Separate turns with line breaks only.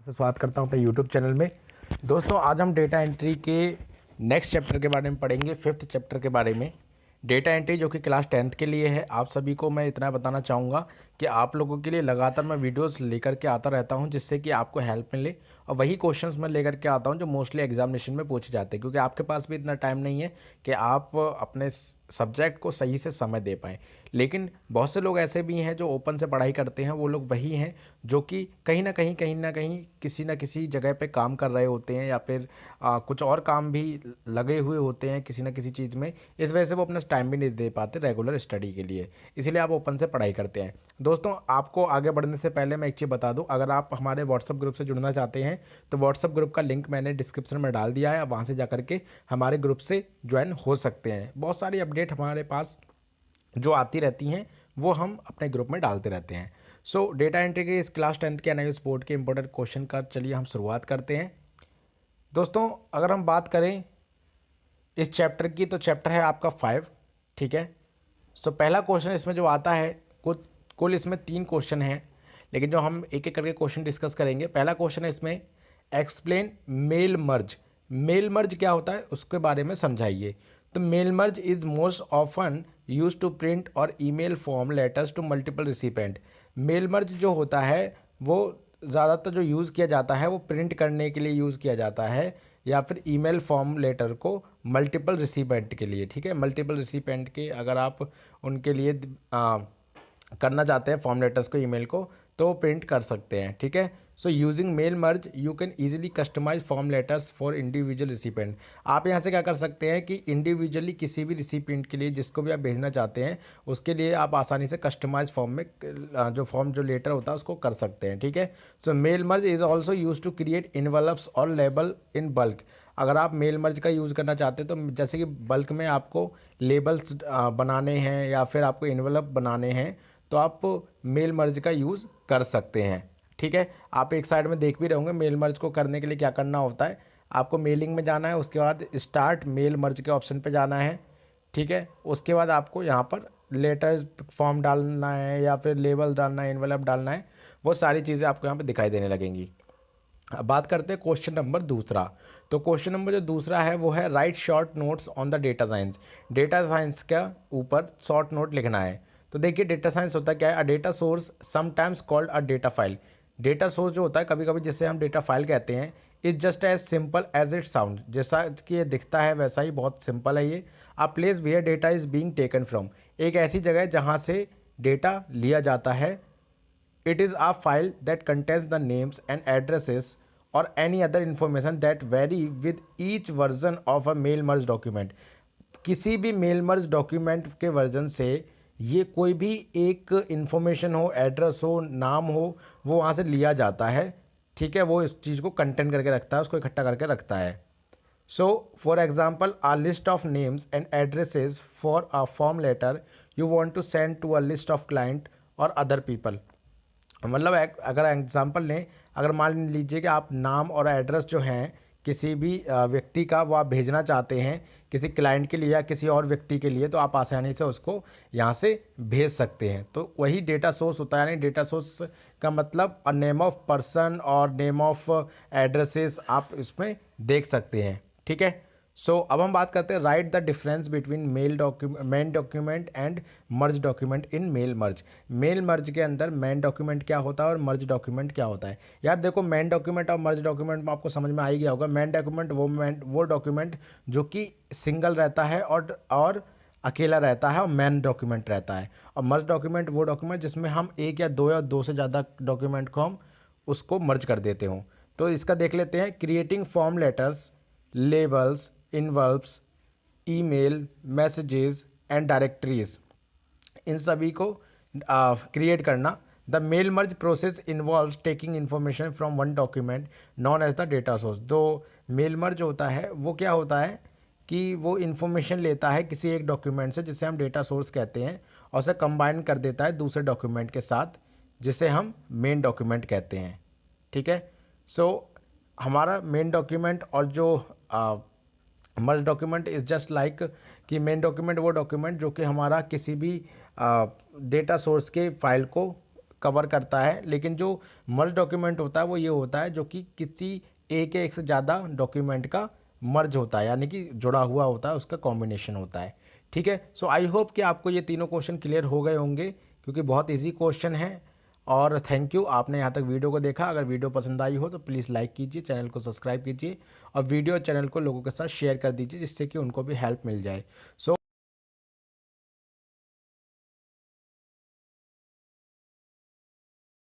से स्वागत करता हूं अपने यूट्यूब चैनल में। दोस्तों आज हम डेटा एंट्री के नेक्स्ट चैप्टर के बारे में पढ़ेंगे, 5th चैप्टर के बारे में। डेटा एंट्री जो कि क्लास 10th के लिए है। आप सभी को मैं इतना बताना चाहूँगा कि आप लोगों के लिए लगातार मैं वीडियोस लेकर के आता रहता हूं, जिससे कि आपको हेल्प मिले। और वही क्वेश्चंस मैं लेकर के आता हूं जो मोस्टली एग्जामिनेशन में पूछे जाते हैं, क्योंकि आपके पास भी इतना टाइम नहीं है कि आप अपने सब्जेक्ट को सही से समय दे पाएँ। लेकिन बहुत से लोग ऐसे भी हैं जो ओपन से पढ़ाई करते हैं। वो लोग वही हैं जो कि कहीं ना कहीं किसी न किसी जगह पे काम कर रहे होते हैं, या फिर कुछ और काम भी लगे हुए होते हैं किसी न किसी चीज़ में। इस वजह से वो अपना टाइम भी नहीं दे पाते रेगुलर स्टडी के लिए, इसीलिए आप ओपन से पढ़ाई करते हैं। दोस्तों आपको आगे बढ़ने से पहले मैं एक चीज़ बता दूं, अगर आप हमारे व्हाट्सअप ग्रुप से जुड़ना चाहते हैं तो व्हाट्सअप ग्रुप का लिंक मैंने डिस्क्रिप्शन में डाल दिया है। आप वहाँ से जा करके हमारे ग्रुप से ज्वाइन हो सकते हैं। बहुत सारी अपडेट हमारे पास जो आती रहती हैं वो हम अपने ग्रुप में डालते रहते हैं। सो डेटा एंट्री के इस क्लास 10th के एनआईओएस बोर्ड के इंपॉर्टेंट क्वेश्चन का चलिए हम शुरुआत करते हैं। दोस्तों अगर हम बात करें इस चैप्टर की, तो चैप्टर है आपका 5, ठीक है। सो पहला क्वेश्चन इसमें जो आता है, कुल इसमें 3 क्वेश्चन हैं, लेकिन जो हम एक एक करके क्वेश्चन डिस्कस करेंगे। पहला क्वेश्चन है इसमें, explain mail merge. Mail merge क्या होता है उसके बारे में समझाइए। तो mail merge is most often use to print और email form letters to multiple recipient. Mail merge जो होता है वो ज़्यादातर जो यूज़ किया जाता है वो प्रिंट करने के लिए यूज़ किया जाता है, या फिर ईमेल फॉर्म लेटर को मल्टीपल रिसिपेंट के लिए, ठीक है। मल्टीपल रिसिपेंट के अगर आप उनके लिए करना चाहते हैं फॉर्म लेटर्स को, ईमेल को, तो प्रिंट कर सकते हैं, ठीक है। So using mail merge you can easily customise form letters for individual recipient. आप यहाँ से क्या कर सकते हैं कि इंडिविजुअली किसी भी रिसिपेंट के लिए जिसको भी आप भेजना चाहते हैं उसके लिए आप आसानी से कस्टमाइज फॉर्म में जो लेटर होता है उसको कर सकते हैं, ठीक है। सो mail merge is also use to create envelopes और लेबल इन बल्क। अगर आप मेल मर्ज का यूज़ करना चाहते हैं तो जैसे कि बल्क में आपको लेबल्स बनाने हैं या फिर आपको इन्वेलप बनाने हैं, तो आप मेल मर्ज का यूज़ कर सकते हैं, ठीक है। आप एक साइड में देख भी रहे होंगे मेल मर्ज को करने के लिए क्या करना होता है। आपको मेलिंग में जाना है, उसके बाद स्टार्ट मेल मर्ज के ऑप्शन पे जाना है, ठीक है। उसके बाद आपको यहाँ पर लेटर फॉर्म डालना है या फिर लेबल डालना है, इन्वेलप डालना है, वो सारी चीज़ें आपको यहाँ पे दिखाई देने लगेंगी। अब बात करते हैं क्वेश्चन नंबर दूसरा। तो क्वेश्चन नंबर जो दूसरा है वो है right short notes on the data science. Data science के ऊपर शॉर्ट नोट लिखना है। तो देखिए डेटा साइंस होता क्या है, a data source sometimes called a data file. Data source जो होता है कभी कभी जिसे हम डेटा फाइल कहते हैं, is just as simple as it sound. जैसा कि ये दिखता है वैसा ही बहुत सिंपल है ये। A place where data is being taken from, एक ऐसी जगह जहाँ से डेटा लिया जाता है। It is a file that contains the names and addresses or any other information that vary with each version of a mail merge document. किसी भी मेल मर्ज डॉक्यूमेंट के वर्जन से ये कोई भी एक इंफॉर्मेशन हो, एड्रेस हो, नाम हो, वो वहाँ से लिया जाता है, ठीक है। वो इस चीज़ को कंटेंट करके रखता है, उसको इकट्ठा करके रखता है। So for example a list of names and addresses for a form letter you want to send to a list of client और अदर पीपल। मतलब अगर एग्जांपल लें, अगर मान लीजिए कि आप नाम और एड्रेस जो हैं किसी भी व्यक्ति का वो आप भेजना चाहते हैं किसी क्लाइंट के लिए या किसी और व्यक्ति के लिए, तो आप आसानी से उसको यहाँ से भेज सकते हैं। तो वही डेटा सोर्स होता है। यानी डेटा सोर्स का मतलब नेम ऑफ पर्सन और नेम ऑफ एड्रेसेस आप इसमें देख सकते हैं, ठीक है। सो अब हम बात करते हैं right the difference between main document and merge document in mail merge. Mail merge के अंदर मेन डॉक्यूमेंट क्या होता है और मर्ज डॉक्यूमेंट क्या होता है। यार देखो, मेन डॉक्यूमेंट और मर्ज डॉक्यूमेंट में आपको समझ में आ ही गया होगा। मेन डॉक्यूमेंट वो डॉक्यूमेंट जो कि सिंगल रहता है और अकेला रहता है, और मेन डॉक्यूमेंट रहता है। और मर्ज डॉक्यूमेंट वो डॉक्यूमेंट जिसमें हम एक या दो से ज़्यादा डॉक्यूमेंट को हम उसको मर्ज कर देते हों। तो इसका देख लेते हैं। Creating form letters, labels, envelopes, email, messages and directories, इन सभी को क्रिएट करना। The mail merge process involves taking information from one document known as the data source. तो मेल मर्ज होता है वो क्या होता है कि वो इन्फॉर्मेशन लेता है किसी एक डॉक्यूमेंट से जिसे हम डेटा सोर्स कहते हैं, और उसे कंबाइन कर देता है दूसरे डॉक्यूमेंट के साथ जिसे हम मेन डॉक्यूमेंट कहते हैं, ठीक है। सो हमारा मेन डॉक्यूमेंट और जो मर्ज डॉक्यूमेंट इज जस्ट लाइक कि मेन डॉक्यूमेंट वो डॉक्यूमेंट जो कि हमारा किसी भी डेटा सोर्स के फाइल को कवर करता है। लेकिन जो मर्ज डॉक्यूमेंट होता है वो ये होता है जो कि किसी एक से ज़्यादा डॉक्यूमेंट का मर्ज होता है, यानी कि जुड़ा हुआ होता है, उसका कॉम्बिनेशन होता है। ठीक है, सो आई होप कि आपको ये तीनों क्वेश्चन क्लियर हो गए होंगे, क्योंकि बहुत इजी क्वेश्चन है। और थैंक यू, आपने यहाँ तक वीडियो को देखा। अगर वीडियो पसंद आई हो तो प्लीज़ लाइक कीजिए, चैनल को सब्सक्राइब कीजिए और वीडियो चैनल को लोगों के साथ शेयर कर दीजिए, जिससे कि उनको भी हेल्प मिल जाए। सो